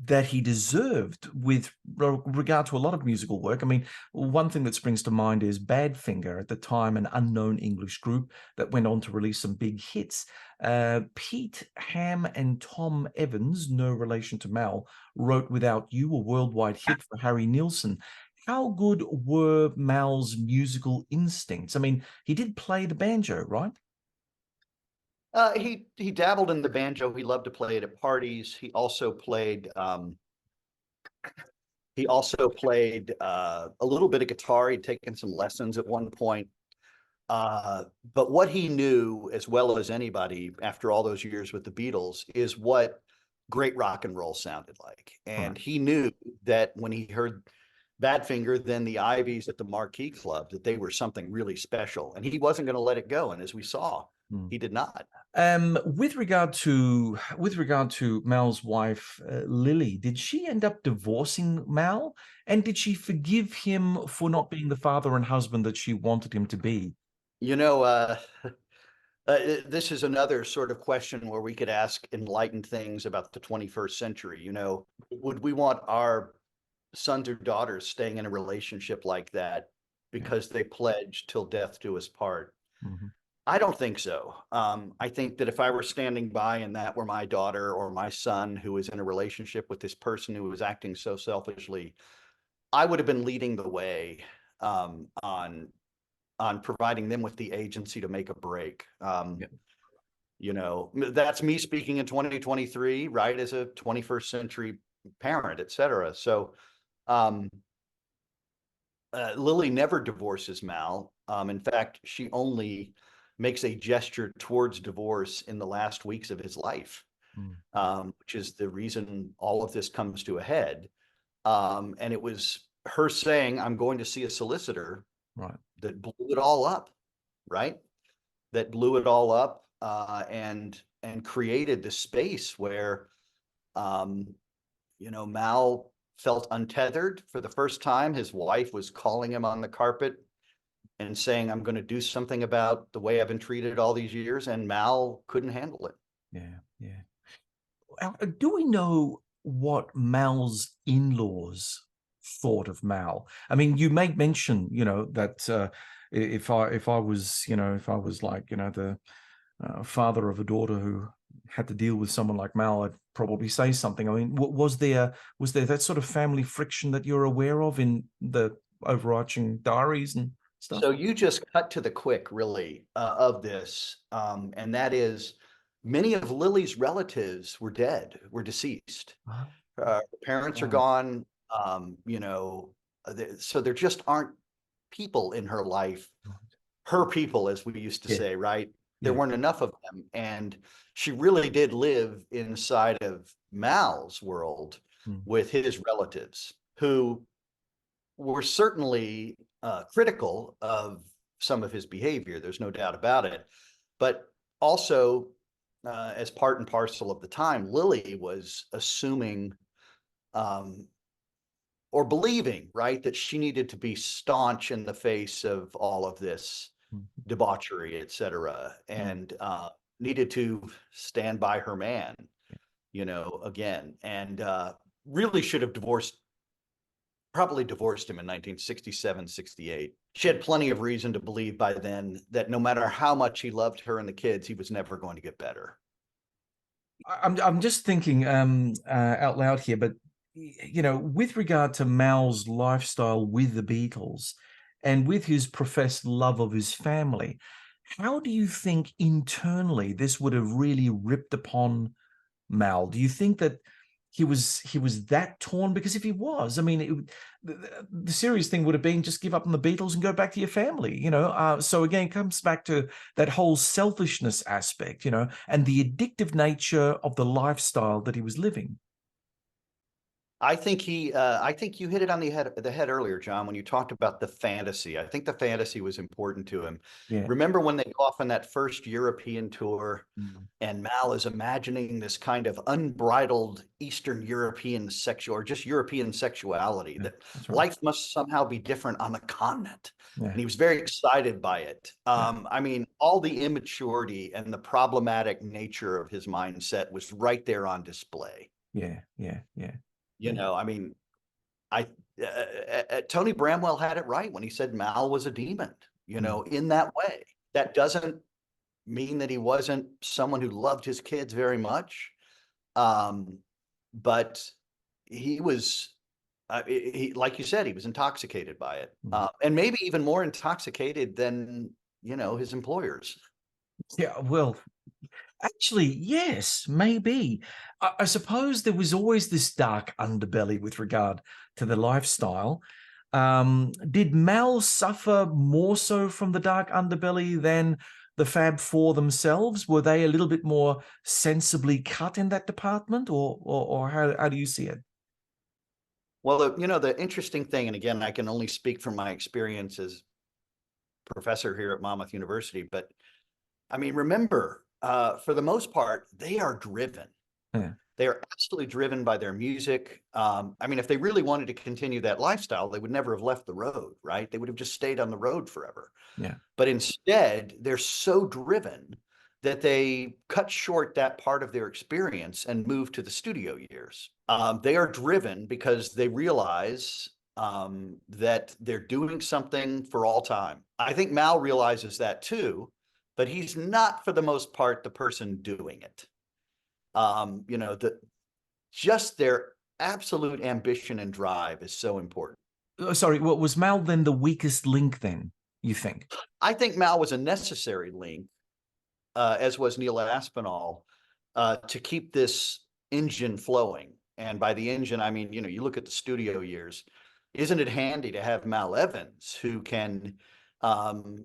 that he deserved with regard to a lot of musical work. I mean, one thing that springs to mind is Badfinger, at the time an unknown English group that went on to release some big hits. Pete Ham and Tom Evans, no relation to Mal, wrote Without You, a worldwide hit for Harry Nilsson. How good were Mal's musical instincts? I mean, he did play the banjo, right? He dabbled in the banjo. He loved to play it at parties. He also played a little bit of guitar. He'd taken some lessons at one point. But what he knew as well as anybody after all those years with the Beatles is what great rock and roll sounded like. And he knew that when he heard Badfinger, then the Ivies at the Marquee Club, that they were something really special. And he wasn't going to let it go. And as we saw, he did not. With regard to Mal's wife, Lily, did she end up divorcing Mal? And did she forgive him for not being the father and husband that she wanted him to be? This is another sort of question where we could ask enlightened things about the 21st century. Would we want our sons or daughters staying in a relationship like that because they pledged till death do us part? I don't think so. I think that if I were standing by and that were my daughter or my son who was in a relationship with this person who was acting so selfishly, I would have been leading the way on providing them with the agency to make a break. That's me speaking in 2023, right, as a 21st century parent, et cetera. So Lily never divorces Mal. In fact, she only makes a gesture towards divorce in the last weeks of his life, which is the reason all of this comes to a head. And it was her saying, I'm going to see a solicitor, that blew it all up, right? That blew it all up and created the space where, Mal felt untethered for the first time. His wife was calling him on the carpet and saying, I'm going to do something about the way I've been treated all these years. And Mal couldn't handle it. Yeah. Do we know what Mal's in-laws thought of Mal? I mean, you make mention, that if I was like, the father of a daughter who had to deal with someone like Mal, I'd probably say something. I mean, was there that sort of family friction that you're aware of in the overarching diaries and stuff? So you just cut to the quick, really, of this, and that is many of Lily's relatives were deceased. Her parents are gone. So there just aren't people in her life, her people, as we used to say, right? There weren't enough of them. And she really did live inside of Mal's world with his relatives, who were certainly critical of some of his behavior. There's no doubt about it. But also, as part and parcel of the time, Lily was assuming or believing, right, that she needed to be staunch in the face of all of this debauchery, et cetera, and needed to stand by her man, again, and really should have probably divorced him in 1967, 68. She had plenty of reason to believe by then that no matter how much he loved her and the kids, he was never going to get better. I'm just thinking out loud here, but with regard to Mal's lifestyle with the Beatles and with his professed love of his family, how do you think internally this would have really ripped upon Mal? Do you think that he was that torn? Because if he was, I mean, the serious thing would have been just give up on the Beatles and go back to your family, you know. So again, it comes back to that whole selfishness aspect, you know, and the addictive nature of the lifestyle that he was living. I think I think you hit it on the head earlier, John, when you talked about the fantasy. I think the fantasy was important to him. Yeah. Remember when they go off on that first European tour, Mm. and Mal is imagining this kind of unbridled Eastern European sexual or just European sexuality, Yeah, that that's right. life must somehow be different on the continent. Yeah. And he was very excited by it. Yeah. I mean, all the immaturity and the problematic nature of his mindset was right there on display. Yeah. Yeah. Yeah. You Yeah. know, I mean, I Tony Bramwell had it right when he said Mal was a demon, you Mm. know, in that way. That doesn't mean that he wasn't someone who loved his kids very much. Um, but he was, like you said, he was intoxicated by it, Mm. and maybe even more intoxicated than, you know, his employers. Yeah. Well, actually, yes, maybe. I suppose there was always this dark underbelly with regard to the lifestyle. Did Mal suffer more so from the dark underbelly than the Fab Four themselves? Were they a little bit more sensibly cut in that department, or how do you see it? Well, you know, the interesting thing, and again, I can only speak from my experience as professor here at Monmouth University, but I mean, remember, for the most part, they are driven. Yeah, They are absolutely driven by their music. I mean, if they really wanted to continue that lifestyle, they would never have left the road, right? They would have just stayed on the road forever. yeah, But instead, they're so driven that they cut short that part of their experience and move to the studio years. They are driven because they realize that they're doing something for all time. I think Mal realizes that too, but he's not, for the most part, the person doing it. You know, just their absolute ambition and drive is so important. Sorry, what was Mal then the weakest link then, you think? I think Mal was a necessary link, as was Neil Aspinall, to keep this engine flowing. And by the engine, I mean, you know, you look at the studio years. Isn't it handy to have Mal Evans, who can um,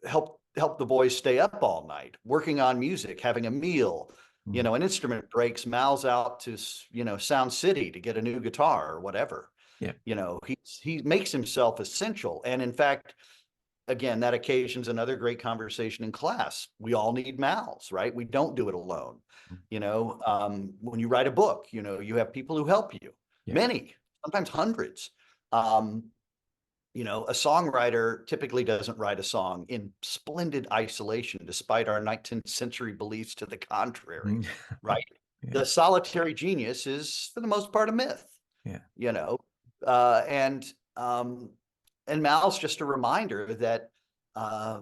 help the boys stay up all night, working on music, having a meal, you Mm. know, an instrument breaks, Mal's out to, you know, Sound City to get a new guitar or whatever. Yeah. You know, he makes himself essential. And in fact, again, that occasions another great conversation in class. We all need Mals, right? We don't do it alone. Mm. You know, when you write a book, you know, you have people who help you, Yeah. many, sometimes hundreds. Um, you know, a songwriter typically doesn't write a song in splendid isolation, despite our 19th century beliefs to the contrary, Mm. right? Yeah. The solitary genius is, for the most part, a myth, Yeah. you know, and Mal's just a reminder that uh,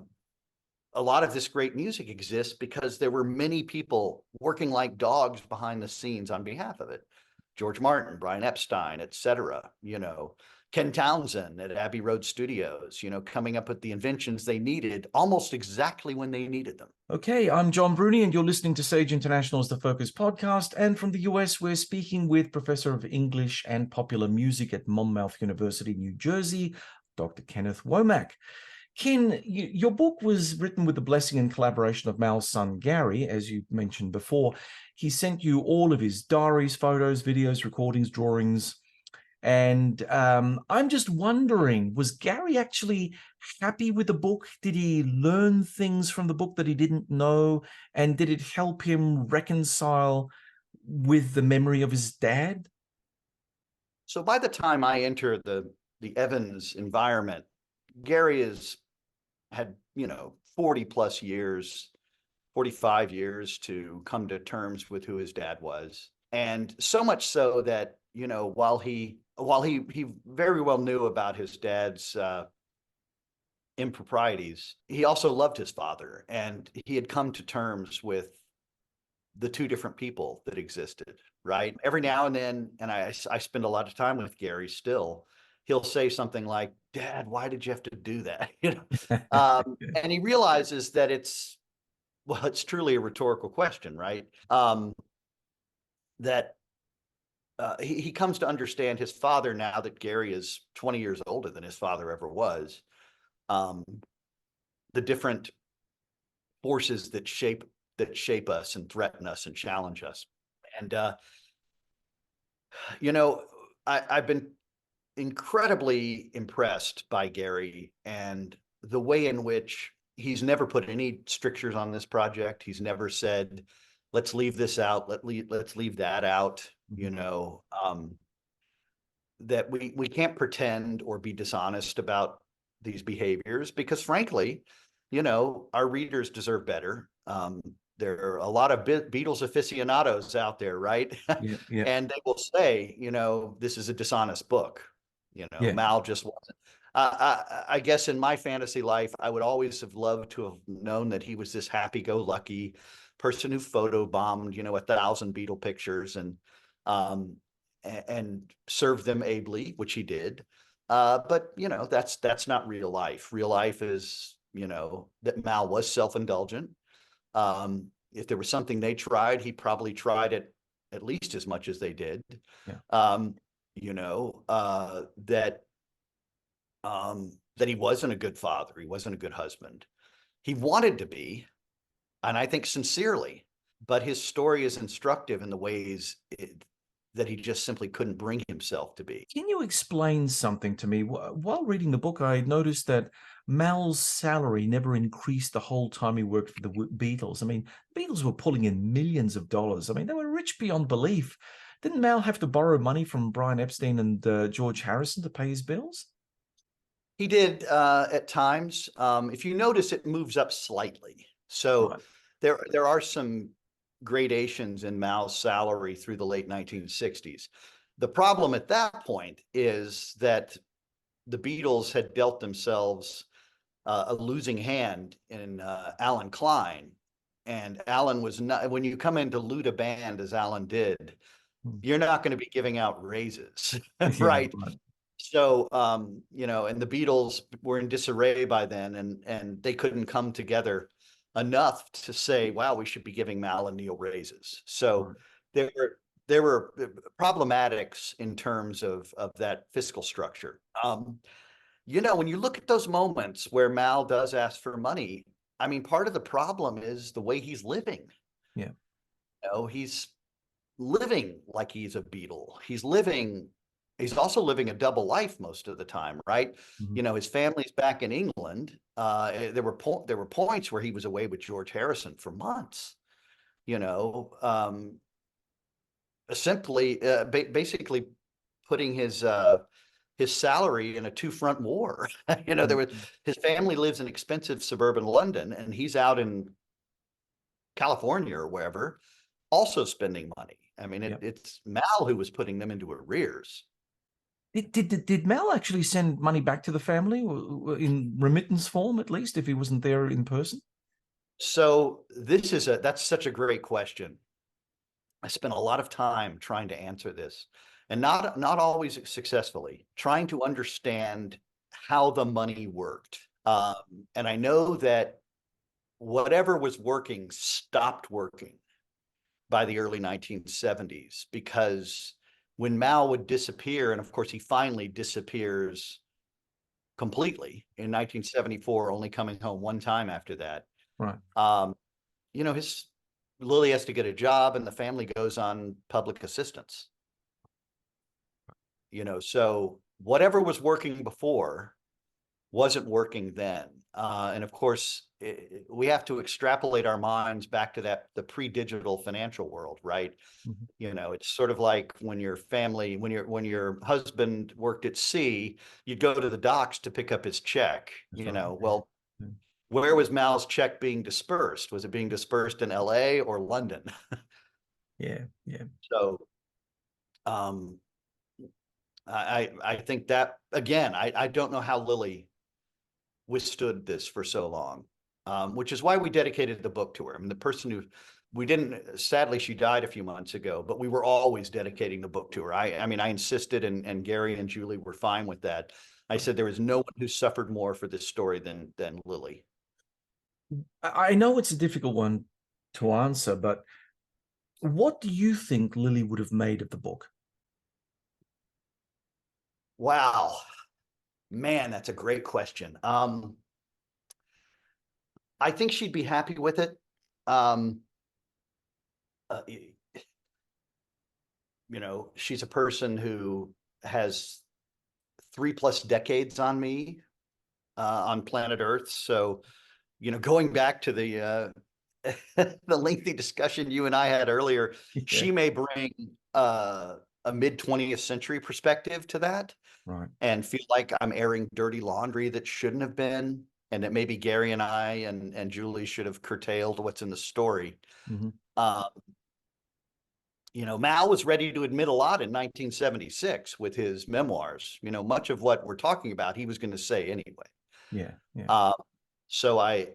a lot of this great music exists because there were many people working like dogs behind the scenes on behalf of it. George Martin, Brian Epstein, et cetera, you know, Ken Townsend at Abbey Road Studios, you know, coming up with the inventions they needed almost exactly when they needed them. Okay, I'm John Bruni, and you're listening to Sage International's The Focus podcast. And from the US, we're speaking with Professor of English and Popular Music at Monmouth University, New Jersey, Dr. Kenneth Womack. Ken, your book was written with the blessing and collaboration of Mal's son, Gary, as you mentioned before. He sent you all of his diaries, photos, videos, recordings, drawings. And I'm just wondering, was Gary actually happy with the book? Did he learn things from the book that he didn't know? And did it help him reconcile with the memory of his dad? So by the time I enter the Evans environment, Gary has had, you know, 40 plus years, 45 years to come to terms with who his dad was. And so much so that, you know, while he very well knew about his dad's improprieties, he also loved his father, and he had come to terms with the two different people that existed, right? Every now and then, and I spend a lot of time with Gary still, he'll say something like, Dad, why did you have to do that? You know, and he realizes that well, it's truly a rhetorical question, right? That he comes to understand his father now that Gary is 20 years older than his father ever was. Um, the different forces that shape us and threaten us and challenge us. And you know, I've been incredibly impressed by Gary and the way in which he's never put any strictures on this project. He's never said, let's leave this out, let's leave that out, you know, that we can't pretend or be dishonest about these behaviors because frankly, you know, our readers deserve better. There are a lot of Beatles aficionados out there, right? Yeah, yeah, And they will say, you know, this is a dishonest book. You know, yeah. Mal just wasn't. I guess in my fantasy life, I would always have loved to have known that he was this happy-go-lucky person who photobombed, you know, 1,000 Beatle pictures um, and served them ably, which he did. But you know, that's not real life. Real life is, you know, that Mal was self-indulgent. If there was something they tried, he probably tried it at least as much as they did. Yeah. You know, that he wasn't a good father, he wasn't a good husband. He wanted to be, and I think sincerely, but his story is instructive in the ways that he just simply couldn't bring himself to be. Can you explain something to me? While reading the book, I noticed that Mal's salary never increased the whole time he worked for the Beatles. I mean, the Beatles were pulling in millions of dollars. I mean, they were rich beyond belief. Didn't Mal have to borrow money from Brian Epstein and George Harrison to pay his bills? He did at times. If you notice, it moves up slightly. So Right. there are some gradations in Mao's salary through the late 1960s. The problem at that point is that the Beatles had dealt themselves a losing hand in Alan Klein. And Alan was not, when you come in to loot a band as Alan did, Hmm. you're not going to be giving out raises, Yeah, right? right. So, you know, and the Beatles were in disarray by then, and they couldn't come together enough to say, "Wow, we should be giving Mal and Neil raises." So Right. there were problematics in terms of that fiscal structure. You know, when you look at those moments where Mal does ask for money, I mean, part of the problem is the way he's living. Yeah. You know, he's living like he's a Beatle. He's also living a double life most of the time, right? Mhm. You know, his family's back in England. There were points where he was away with George Harrison for months, you know, simply basically putting his salary in a two-front war. You know, Mhm. his family lives in expensive suburban London, and he's out in California or wherever, also spending money. I mean, Yeah. it's Mal who was putting them into arrears. Did Mal actually send money back to the family in remittance form, at least, if he wasn't there in person? So that's such a great question. I spent a lot of time trying to answer this, and not always successfully, trying to understand how the money worked. And I know that whatever was working stopped working by the early 1970s because when Mao would disappear, and of course he finally disappears completely in 1974, only coming home one time after that. Right. Um, you know, his Lily has to get a job and the family goes on public assistance. You know, so whatever was working before wasn't working then. And of course, we have to extrapolate our minds back to the pre-digital financial world, right? Mhm. You know, it's sort of like when when your husband worked at sea, you'd go to the docks to pick up his check, That's you right. know. Yeah. Well, where was Mal's check being dispersed? Was it being dispersed in LA or London? Yeah. Yeah. So um, I think that again, I don't know how Lily withstood this for so long, which is why we dedicated the book to her. I mean, the person who we didn't, sadly, she died a few months ago, but we were always dedicating the book to her. I mean, I insisted, and Gary and Julie were fine with that. I said there was no one who suffered more for this story than Lily. I know it's a difficult one to answer, but what do you think Lily would have made of the book? Wow, man, that's a great question. I think she'd be happy with it. Um, uh, she's a person who has 3+ decades on me, on planet Earth. So, going back to the the lengthy discussion you and I had earlier, Yeah. she may bring a mid 20th century perspective to that Right. and feel like I'm airing dirty laundry that shouldn't have been, and that maybe Gary and I and Julie should have curtailed what's in the story. Hmm. Uh, Mal was ready to admit a lot in 1976 with his memoirs. Much of what we're talking about, he was going to say anyway. Yeah. Yeah. Uh, so I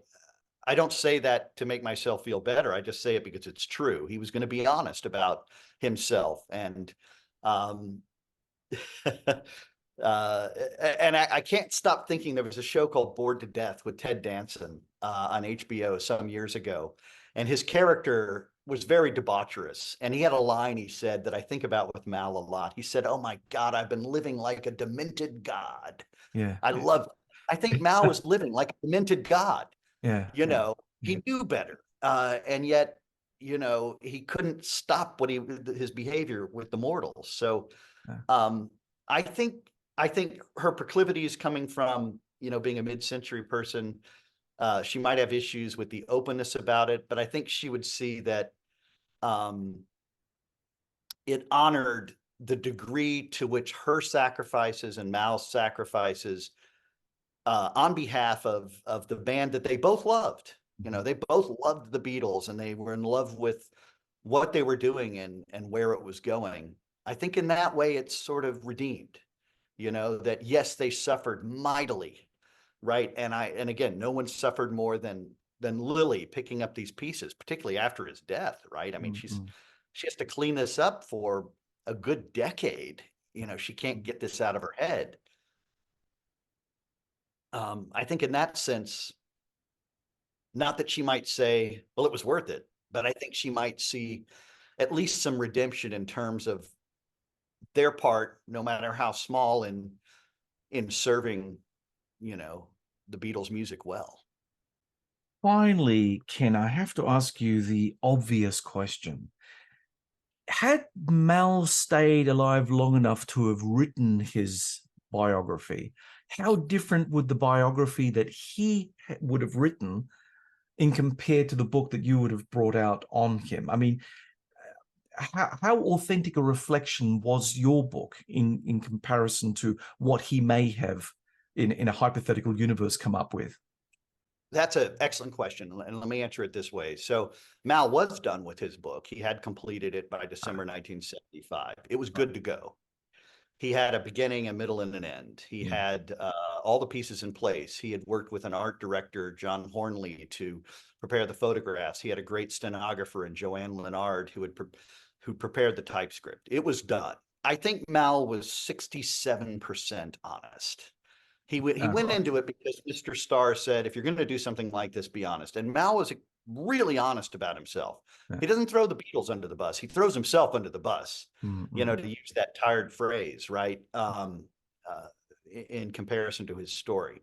don't say that to make myself feel better. I just say it because it's true. He was going to be honest about himself, and um, I can't stop thinking there was a show called Bored to Death with Ted Danson on HBO some years ago, and his character was very debaucherous. And he had a line he said that I think about with Mal a lot. He said, "Oh my God, I've been living like a demented god." Yeah. I love it. I think Mal was living like a demented god. Yeah. You Yeah. know, Yeah. he knew better, and yet, he couldn't stop his behavior with the mortals. So, Yeah. um, I think I think her proclivities coming from, being a mid-century person, she might have issues with the openness about it, but I think she would see that um, it honored the degree to which her sacrifices and Mal's sacrifices, on behalf of the band that they both loved. Mhm. They both loved the Beatles, and they were in love with what they were doing and where it was going. I think in that way it's sort of redeemed. That yes, they suffered mightily, right? And again, no one suffered more than Lily picking up these pieces, particularly after his death, right? I mean, Mm-mm. she has to clean this up for a good decade. She can't get this out of her head. I think in that sense, not that she might say, well, it was worth it, but I think she might see at least some redemption in terms of their part, no matter how small, in serving, you know, the Beatles music well. Finally, Ken, I have to ask you the obvious question. Had Mal stayed alive long enough to have written his biography, how different would the biography that he would have written in compared to the book that you would have brought out on him? I mean, how authentic a reflection was your book in comparison to what he may have in a hypothetical universe come up with? That's an excellent question. And let me answer it this way. So Mal was done with his book. He had completed it by December 1975. It was Right. good to go. He had a beginning, a middle, and an end. He Mm. had all the pieces in place. He had worked with an art director, John Hornley, to prepare the photographs. He had a great stenographer in Joanne Leonard who prepared the typescript. It was done. I think Mal was 67% honest. He went Right. into it because Mr. Starr said, if you're going to do something like this, be honest. And Mal was really honest about himself. Yeah. He doesn't throw the Beatles under the bus. He throws himself under the bus, Mm-mm. to use that tired phrase, right? Uh, in comparison to his story.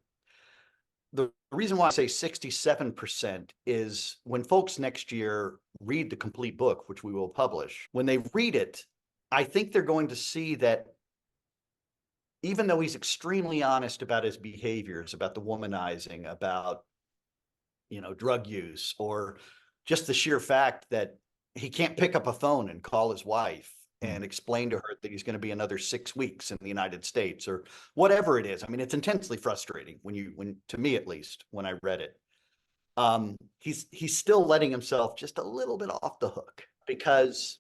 The reason why I say 67% is when folks next year read the complete book, which we will publish, when they read it, I think they're going to see that even though he's extremely honest about his behaviors, about the womanizing, about, drug use, or just the sheer fact that he can't pick up a phone and call his wife Mm. and explain to her that he's going to be another 6 weeks in the United States or whatever it is. I mean, it's intensely frustrating when to me at least, when I read it. He's still letting himself just a little bit off the hook because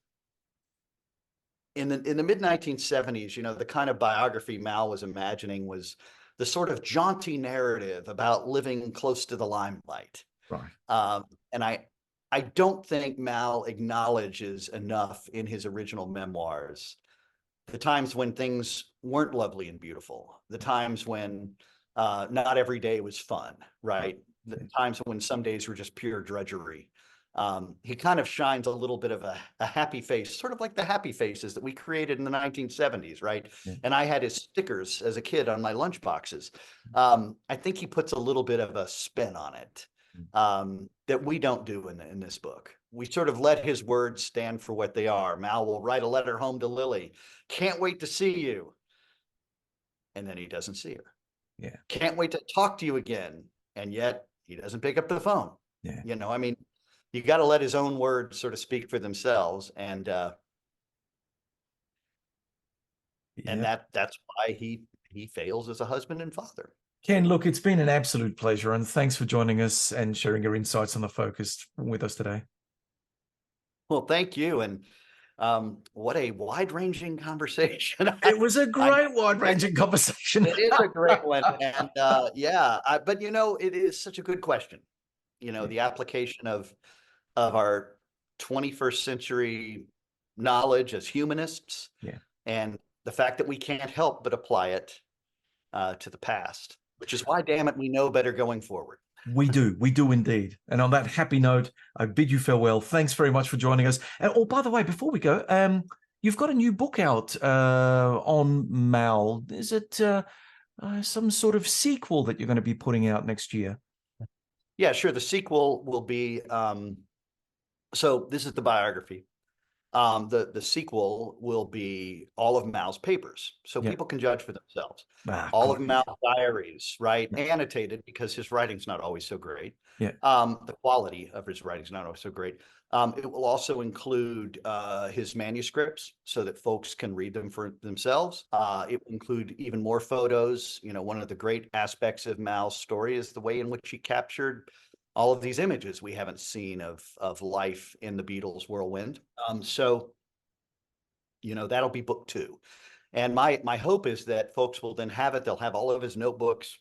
in the mid 1970s, the kind of biography Mal was imagining was the sort of jaunty narrative about living close to the limelight. Right. And I don't think Mal acknowledges enough in his original memoirs the times when things weren't lovely and beautiful, the times when not every day was fun, Right. right? The Yeah. times when some days were just pure drudgery. He kind of shines a little bit of a happy face, sort of like the happy faces that we created in the 1970s, right? Yeah. And I had his stickers as a kid on my lunch boxes. I think he puts a little bit of a spin on it that we don't do in this book. We sort of let his words stand for what they are. Mal will write a letter home to Lily. Can't wait to see you. And then he doesn't see her. Yeah. Can't wait to talk to you again. And yet he doesn't pick up the phone. Yeah. You know, I mean, you got to let his own words sort of speak for themselves. And that's why he fails as a husband and father. Ken, look, it's been an absolute pleasure, and thanks for joining us and sharing your insights on the Focus with us today. Well, thank you. And what a wide-ranging conversation. It was a great wide-ranging conversation. It is a great one. And but you know, it is such a good question. You know, the application of our 21st century knowledge as humanists, and the fact that we can't help but apply it to the past, which is why, damn it, we know better going forward. We do indeed. And on that happy note, I bid you farewell. Thanks very much for joining us. And, oh, by the way, before we go, you've got a new book out on Mal. Is it some sort of sequel that you're going to be putting out next year? Yeah, sure. The sequel will be, so this is the biography. The sequel will be all of Mal's papers, so people can judge for themselves. All of Mal's diaries, right? Annotated, because his writing's not always so great. The quality of his writing's not always so great. It will also include his manuscripts so that folks can read them for themselves. It will include even more photos. You know, one of the great aspects of Mal's story is the way in which he captured all of these images we haven't seen of life in the Beatles whirlwind. So, you know, that'll be book 2. And my hope is that folks will then have it. They'll have all of his notebooks.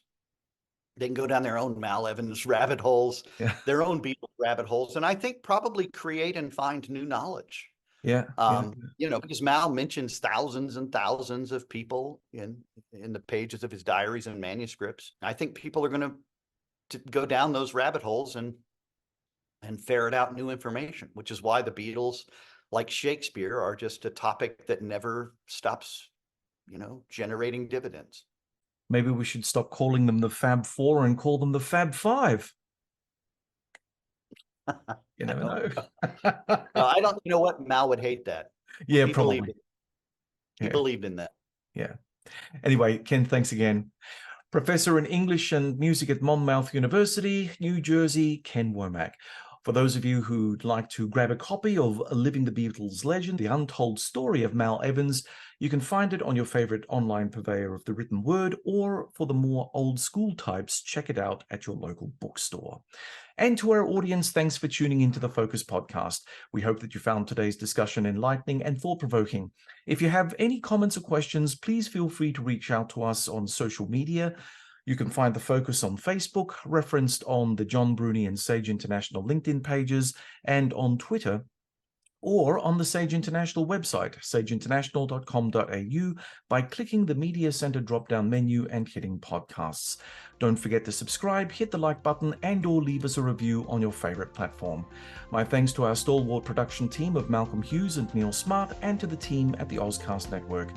They can go down their own Mal Evans rabbit holes, their own Beatles rabbit holes, and I think probably create and find new knowledge. You know, because Mal mentions thousands and thousands of people in the pages of his diaries and manuscripts. I think people are going to go down those rabbit holes and ferret out new information, which is why the Beatles, like Shakespeare, are just a topic that never stops, you know, generating dividends. Maybe we should stop calling them the Fab Four and call them the Fab Five. You never know. I don't, you know what? Mal would hate that. Yeah, probably. He believed in that. Yeah. Anyway, Ken, thanks again. Professor in English and Music at Monmouth University, New Jersey, Ken Womack. For those of you who'd like to grab a copy of Living the Beatles Legend, The Untold Story of Mal Evans, you can find it on your favorite online purveyor of the written word, or for the more old school types, check it out at your local bookstore. And to our audience, thanks for tuning into the Focus podcast. We hope that you found today's discussion enlightening and thought-provoking. If you have any comments or questions, please feel free to reach out to us on social media. You can find the Focus on Facebook, referenced on the John Bruni and Sage International LinkedIn pages, and on Twitter, or on the Sage International website, sageinternational.com.au, by clicking the Media Center drop-down menu and hitting podcasts. Don't forget to subscribe, hit the like button, and/or leave us a review on your favorite platform. My thanks to our stalwart production team of Malcolm Hughes and Neil Smart, and to the team at the Ozcast Network.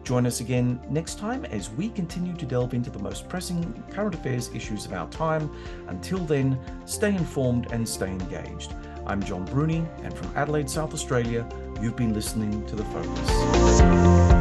Join us again next time as we continue to delve into the most pressing current affairs issues of our time. Until then, stay informed and stay engaged. I'm John Bruni, and from Adelaide, South Australia, you've been listening to The Focus.